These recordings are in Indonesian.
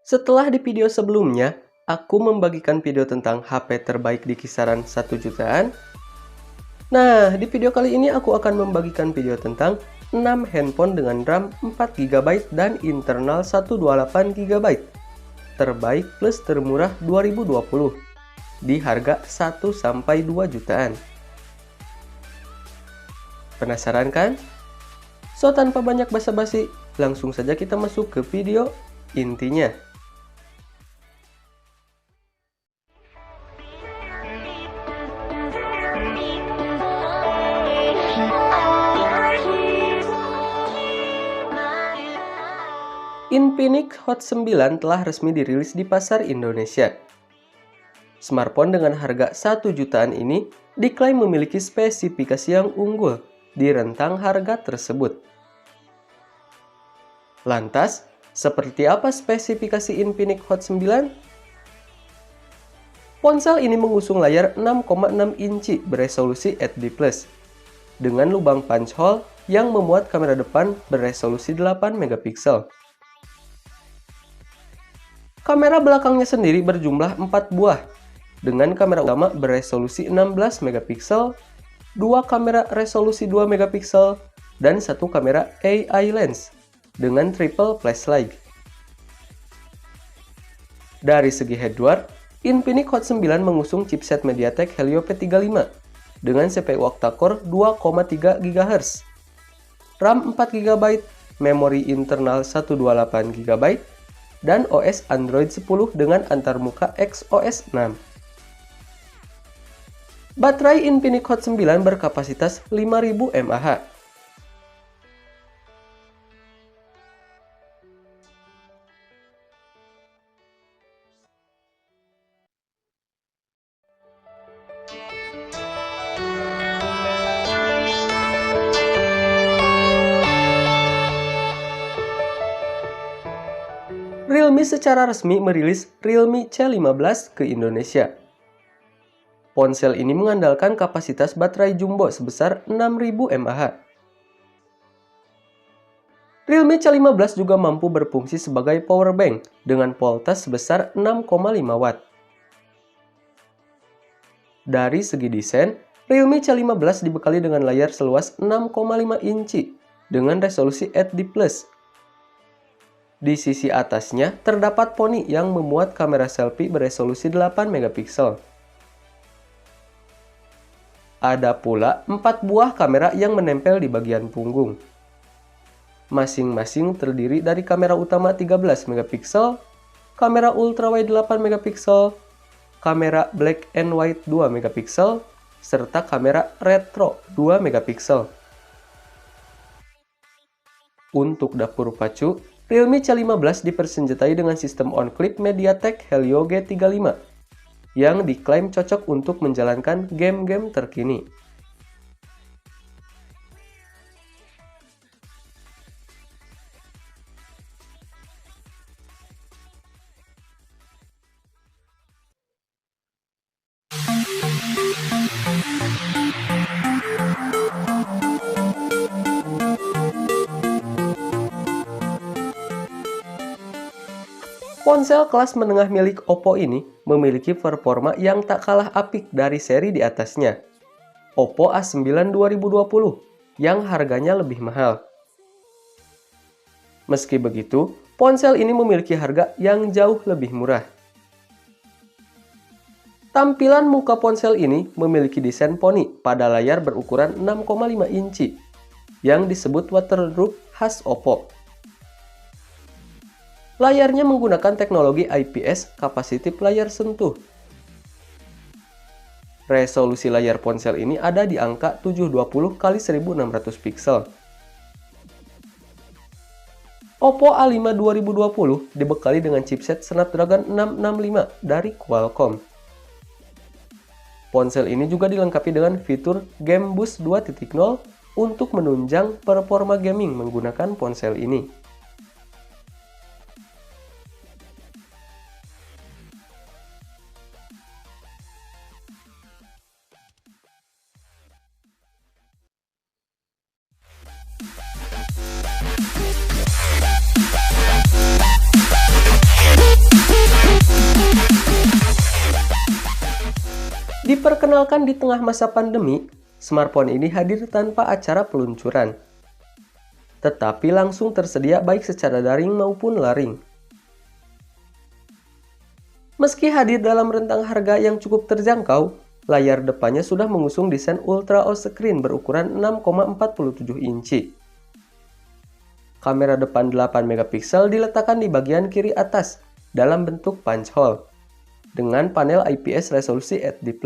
Setelah di video sebelumnya, aku membagikan video tentang HP terbaik di kisaran 1 jutaan. Nah, di video kali ini aku akan membagikan video tentang 6 handphone dengan RAM 4GB dan internal 128GB terbaik plus termurah 2020 di harga 1-2 jutaan. Penasaran kan? So, tanpa banyak basa-basi, langsung saja kita masuk ke video intinya. Infinix Hot 9 telah resmi dirilis di pasar Indonesia. Smartphone dengan harga 1 jutaan ini diklaim memiliki spesifikasi yang unggul di rentang harga tersebut. Lantas, seperti apa spesifikasi Infinix Hot 9? Ponsel ini mengusung layar 6,6 inci beresolusi HD+, dengan lubang punch hole yang memuat kamera depan beresolusi 8 megapiksel. Kamera belakangnya sendiri berjumlah 4 buah, dengan kamera utama beresolusi 16 megapiksel, 2 kamera resolusi 2 megapiksel, dan 1 kamera AI lens dengan triple flashlight. Dari segi hardware, Infinix Hot 9 mengusung chipset MediaTek Helio P35 dengan CPU octa-core 2,3 GHz, RAM 4GB, memori internal 128GB, dan OS Android 10 dengan antarmuka XOS 6. Baterai Infinix Hot 9 berkapasitas 5000 mAh. Realme secara resmi merilis Realme C15 ke Indonesia. Ponsel ini mengandalkan kapasitas baterai jumbo sebesar 6000 mAh. Realme C15 juga mampu berfungsi sebagai power bank dengan voltage sebesar 6,5 watt. Dari segi desain, Realme C15 dibekali dengan layar seluas 6,5 inci dengan resolusi HD+. Di sisi atasnya terdapat poni yang memuat kamera selfie beresolusi 8 megapiksel. Ada pula 4 buah kamera yang menempel di bagian punggung. Masing-masing terdiri dari kamera utama 13 megapiksel, kamera ultrawide 8 megapiksel, kamera black and white 2 megapiksel, serta kamera retro 2 megapiksel. Untuk dapur pacu, Realme C15 dipersenjatai dengan sistem on-clip MediaTek Helio G35 yang diklaim cocok untuk menjalankan game-game terkini. Ponsel kelas menengah milik Oppo ini memiliki performa yang tak kalah apik dari seri di atasnya, Oppo A9 2020, yang harganya lebih mahal. Meski begitu, ponsel ini memiliki harga yang jauh lebih murah. Tampilan muka ponsel ini memiliki desain poni pada layar berukuran 6,5 inci, yang disebut waterproof khas Oppo. Layarnya menggunakan teknologi IPS Capacitive Layar Sentuh. Resolusi layar ponsel ini ada di angka 720x1600 pixel. Oppo A5 2020 dibekali dengan chipset Snapdragon 665 dari Qualcomm. Ponsel ini juga dilengkapi dengan fitur Game Boost 2.0 untuk menunjang performa gaming menggunakan ponsel ini. Diperkenalkan di tengah masa pandemi, smartphone ini hadir tanpa acara peluncuran, tetapi langsung tersedia baik secara daring maupun laring. Meski hadir dalam rentang harga yang cukup terjangkau, layar depannya sudah mengusung desain Ultra OLED screen berukuran 6,47 inci. Kamera depan 8 megapiksel diletakkan di bagian kiri atas dalam bentuk punch hole dengan panel IPS resolusi HD+.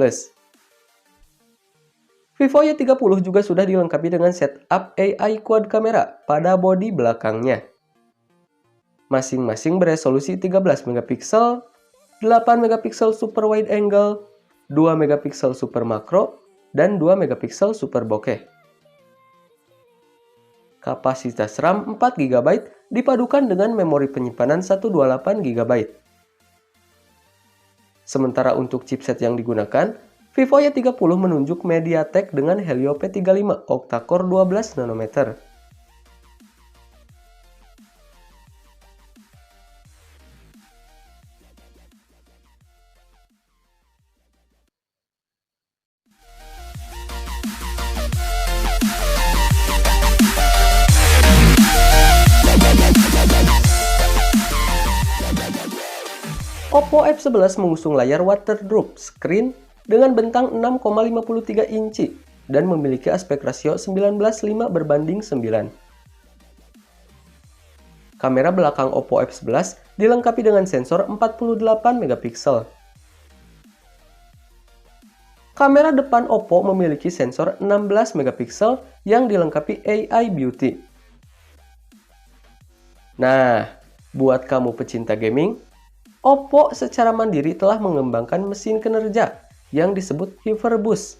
Vivo Y30 juga sudah dilengkapi dengan setup AI quad kamera pada bodi belakangnya. Masing-masing beresolusi 13 megapiksel, 8 megapiksel super wide angle, 2 megapiksel super makro, dan 2 megapiksel super bokeh. Kapasitas RAM 4 GB dipadukan dengan memori penyimpanan 128 GB. Sementara untuk chipset yang digunakan, Vivo Y30 menunjuk MediaTek dengan Helio P35 octa-core 12 nanometer. Oppo F11 mengusung layar waterdrop screen dengan bentang 6,53 inci dan memiliki aspek rasio 19:5:9. Kamera belakang Oppo F11 dilengkapi dengan sensor 48 megapiksel. Kamera depan Oppo memiliki sensor 16 megapiksel yang dilengkapi AI Beauty. Nah, buat kamu pecinta gaming, Oppo secara mandiri telah mengembangkan mesin kinerja yang disebut Hyperboost.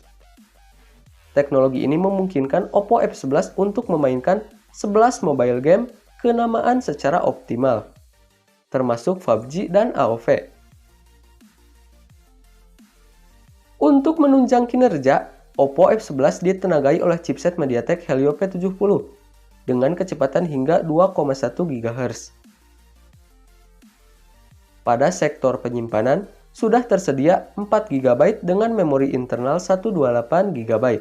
Teknologi ini memungkinkan Oppo F11 untuk memainkan 11 mobile game kenamaan secara optimal, termasuk PUBG dan AoV. Untuk menunjang kinerja, Oppo F11 ditenagai oleh chipset MediaTek Helio P70 dengan kecepatan hingga 2,1 GHz. Pada sektor penyimpanan, sudah tersedia 4 GB dengan memori internal 128 GB.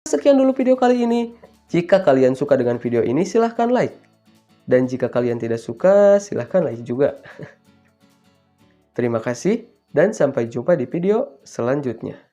Sekian dulu video kali ini. Jika kalian suka dengan video ini, silahkan like. Dan jika kalian tidak suka, silahkan like juga. Terima kasih, dan sampai jumpa di video selanjutnya.